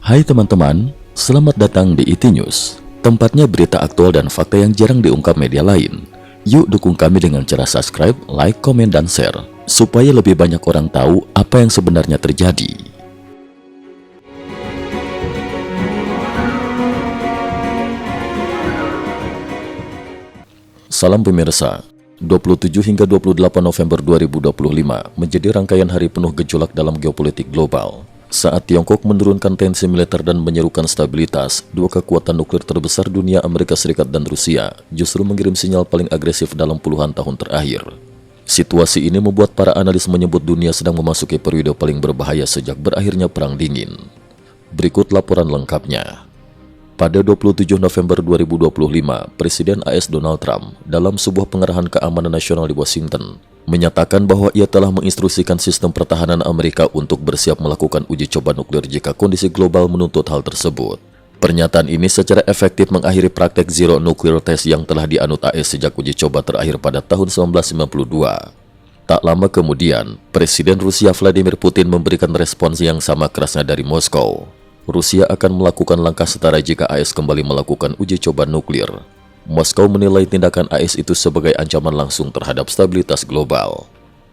Hai teman-teman, selamat datang di IT News, tempatnya berita aktual dan fakta yang jarang diungkap media lain. Yuk dukung kami dengan cara subscribe, like, komen, dan share, supaya lebih banyak orang tahu apa yang sebenarnya terjadi. Salam pemirsa, 27 hingga 28 November 2025 menjadi rangkaian hari penuh gejolak dalam geopolitik global. Saat Tiongkok menurunkan tensi militer dan menyerukan stabilitas, dua kekuatan nuklir terbesar dunia Amerika Serikat dan Rusia justru mengirim sinyal paling agresif dalam puluhan tahun terakhir. Situasi ini membuat para analis menyebut dunia sedang memasuki periode paling berbahaya sejak berakhirnya Perang Dingin. Berikut laporan lengkapnya. Pada 27 November 2025, Presiden AS Donald Trump dalam sebuah pengerahan keamanan nasional di Washington menyatakan bahwa ia telah menginstruksikan sistem pertahanan Amerika untuk bersiap melakukan uji coba nuklir jika kondisi global menuntut hal tersebut. Pernyataan ini secara efektif mengakhiri praktek Zero Nuclear Test yang telah dianut AS sejak uji coba terakhir pada tahun 1992. Tak lama kemudian, Presiden Rusia Vladimir Putin memberikan respons yang sama kerasnya dari Moskow. Rusia akan melakukan langkah setara jika AS kembali melakukan uji coba nuklir. Moskow menilai tindakan AS itu sebagai ancaman langsung terhadap stabilitas global.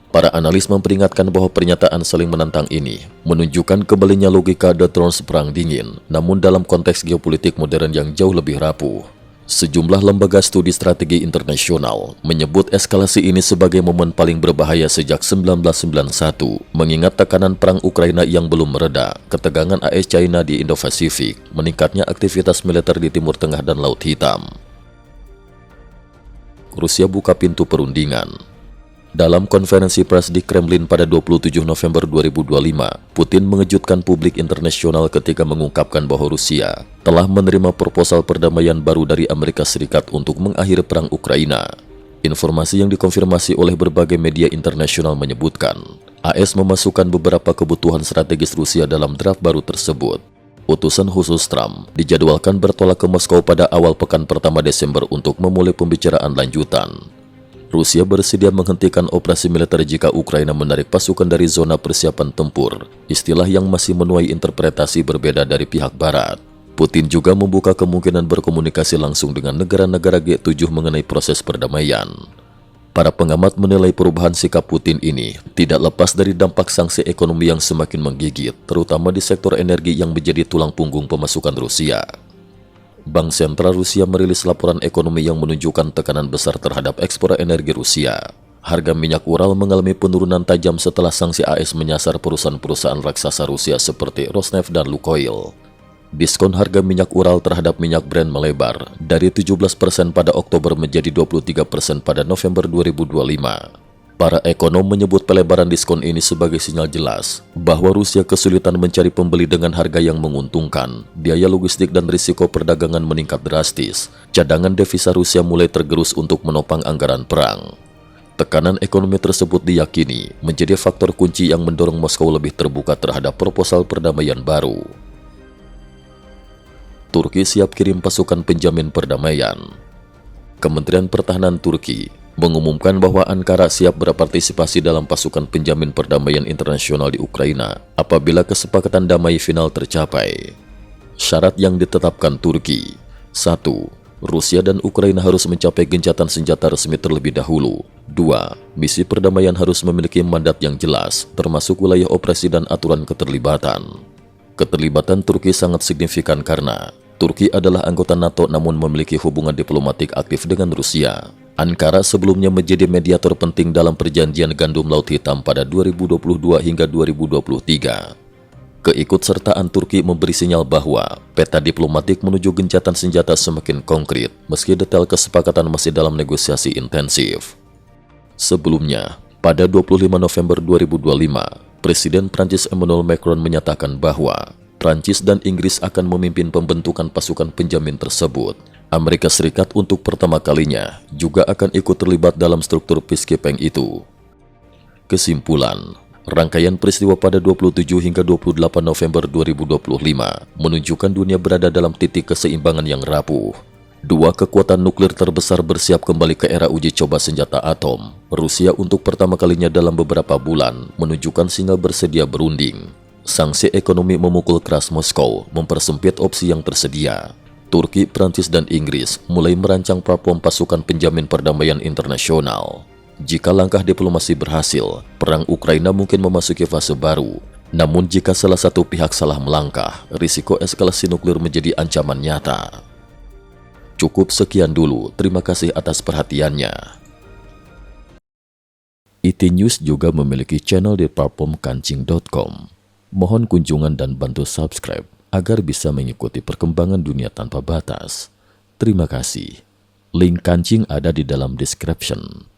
Para analis memperingatkan bahwa pernyataan saling menantang ini menunjukkan kembalinya logika The Thrones Perang Dingin, namun dalam konteks geopolitik modern yang jauh lebih rapuh. Sejumlah lembaga studi strategi internasional menyebut eskalasi ini sebagai momen paling berbahaya sejak 1991, mengingat tekanan perang Ukraina yang belum mereda, ketegangan AS China di Indo-Pasifik, meningkatnya aktivitas militer di Timur Tengah dan Laut Hitam. Rusia buka pintu perundingan. Dalam konferensi pers di Kremlin pada 27 November 2025, Putin mengejutkan publik internasional ketika mengungkapkan bahwa Rusia telah menerima proposal perdamaian baru dari Amerika Serikat untuk mengakhiri perang Ukraina. Informasi yang dikonfirmasi oleh berbagai media internasional menyebutkan, AS memasukkan beberapa kebutuhan strategis Rusia dalam draft baru tersebut. Utusan khusus Trump dijadwalkan bertolak ke Moskow pada awal pekan pertama Desember untuk memulai pembicaraan lanjutan. Rusia bersedia menghentikan operasi militer jika Ukraina menarik pasukan dari zona persiapan tempur, istilah yang masih menuai interpretasi berbeda dari pihak Barat. Putin juga membuka kemungkinan berkomunikasi langsung dengan negara-negara G7 mengenai proses perdamaian. Para pengamat menilai perubahan sikap Putin ini tidak lepas dari dampak sanksi ekonomi yang semakin menggigit, terutama di sektor energi yang menjadi tulang punggung pemasukan Rusia. Bank Sentral Rusia merilis laporan ekonomi yang menunjukkan tekanan besar terhadap ekspor energi Rusia. Harga minyak Ural mengalami penurunan tajam setelah sanksi AS menyasar perusahaan-perusahaan raksasa Rusia seperti Rosneft dan Lukoil. Diskon harga minyak Ural terhadap minyak Brent melebar dari 17% pada Oktober menjadi 23% pada November 2025. Para ekonom menyebut pelebaran diskon ini sebagai sinyal jelas bahwa Rusia kesulitan mencari pembeli dengan harga yang menguntungkan, biaya logistik dan risiko perdagangan meningkat drastis, cadangan devisa Rusia mulai tergerus untuk menopang anggaran perang. Tekanan ekonomi tersebut diyakini menjadi faktor kunci yang mendorong Moskow lebih terbuka terhadap proposal perdamaian baru. Turki siap kirim pasukan penjamin perdamaian. Kementerian Pertahanan Turki mengumumkan bahwa Ankara siap berpartisipasi dalam pasukan penjamin perdamaian internasional di Ukraina apabila kesepakatan damai final tercapai. Syarat yang ditetapkan Turki: 1. Rusia dan Ukraina harus mencapai gencatan senjata resmi terlebih dahulu. 2. Misi perdamaian harus memiliki mandat yang jelas, termasuk wilayah operasi dan aturan keterlibatan. Keterlibatan Turki sangat signifikan karena Turki adalah anggota NATO namun memiliki hubungan diplomatik aktif dengan Rusia. Ankara sebelumnya menjadi mediator penting dalam perjanjian gandum Laut Hitam pada 2022 hingga 2023. Keikutsertaan Turki memberi sinyal bahwa peta diplomatik menuju gencatan senjata semakin konkret, meski detail kesepakatan masih dalam negosiasi intensif. Sebelumnya, pada 25 November 2025, Presiden Prancis Emmanuel Macron menyatakan bahwa Prancis dan Inggris akan memimpin pembentukan pasukan penjamin tersebut. Amerika Serikat untuk pertama kalinya juga akan ikut terlibat dalam struktur peacekeeping itu. Kesimpulan, rangkaian peristiwa pada 27 hingga 28 November 2025 menunjukkan dunia berada dalam titik keseimbangan yang rapuh. Dua kekuatan nuklir terbesar bersiap kembali ke era uji coba senjata atom. Rusia untuk pertama kalinya dalam beberapa bulan menunjukkan sinyal bersedia berunding. Sanksi ekonomi memukul keras Moskow mempersempit opsi yang tersedia. Turki, Prancis, dan Inggris mulai merancang platform pasukan penjamin perdamaian internasional. Jika langkah diplomasi berhasil, perang Ukraina mungkin memasuki fase baru. Namun jika salah satu pihak salah melangkah, risiko eskalasi nuklir menjadi ancaman nyata. Cukup sekian dulu, terima kasih atas perhatiannya. IT News juga memiliki channel di platform kancing.com. Mohon kunjungan dan bantu subscribe agar bisa mengikuti perkembangan dunia tanpa batas. Terima kasih. Link kancing ada di dalam description.